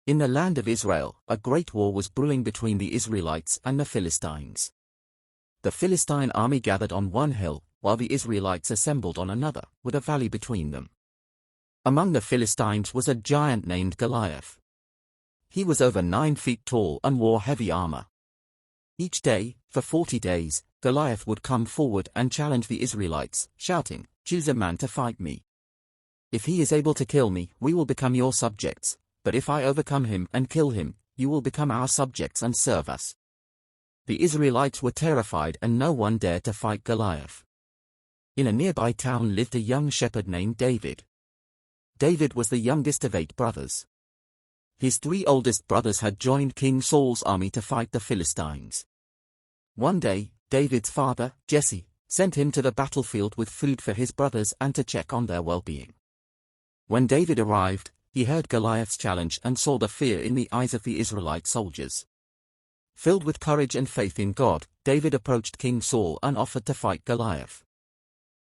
In the land of Israel, a great war was brewing between the Israelites and the Philistines. The Philistine army gathered on one hill, while the Israelites assembled on another, with a valley between them. Among the Philistines was a giant named Goliath. He was over 9 feet tall and wore heavy armor. Each day, for 40 days, Goliath would come forward and challenge the Israelites, shouting, "Choose a man to fight me. If he is able to kill me, we will become your subjects, but if I overcome him and kill him, you will become our subjects and serve us." The Israelites were terrified and no one dared to fight Goliath. In a nearby town lived a young shepherd named David. David was the youngest of 8 brothers. His 3 oldest brothers had joined King Saul's army to fight the Philistines. One day, David's father, Jesse, sent him to the battlefield with food for his brothers and to check on their well-being. When David arrived, he heard Goliath's challenge and saw the fear in the eyes of the Israelite soldiers. Filled with courage and faith in God, David approached King Saul and offered to fight Goliath.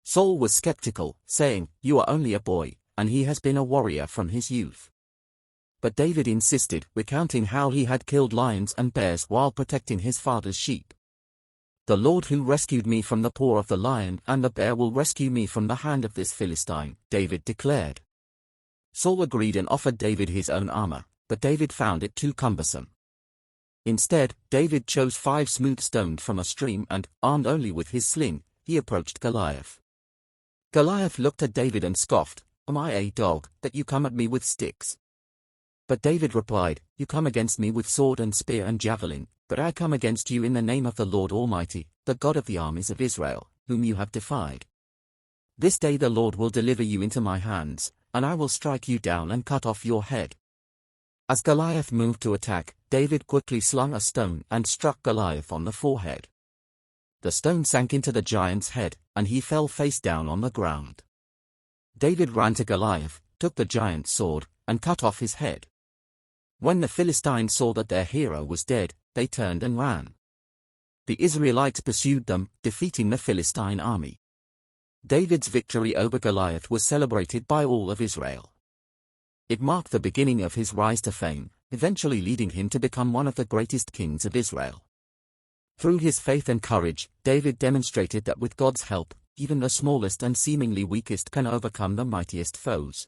Saul was skeptical, saying, "You are only a boy, and he has been a warrior from his youth." But David insisted, recounting how he had killed lions and bears while protecting his father's sheep. "The Lord who rescued me from the paw of the lion and the bear will rescue me from the hand of this Philistine," David declared. Saul agreed and offered David his own armor, but David found it too cumbersome. Instead, David chose 5 smooth stones from a stream and, armed only with his sling, he approached Goliath. Goliath looked at David and scoffed, "Am I a dog, that you come at me with sticks?" But David replied, "You come against me with sword and spear and javelin, but I come against you in the name of the Lord Almighty, the God of the armies of Israel, whom you have defied. This day the Lord will deliver you into my hands, and I will strike you down and cut off your head." As Goliath moved to attack, David quickly slung a stone and struck Goliath on the forehead. The stone sank into the giant's head, and he fell face down on the ground. David ran to Goliath, took the giant's sword, and cut off his head. When the Philistines saw that their hero was dead, they turned and ran. The Israelites pursued them, defeating the Philistine army. David's victory over Goliath was celebrated by all of Israel. It marked the beginning of his rise to fame, eventually leading him to become one of the greatest kings of Israel. Through his faith and courage, David demonstrated that with God's help, even the smallest and seemingly weakest can overcome the mightiest foes.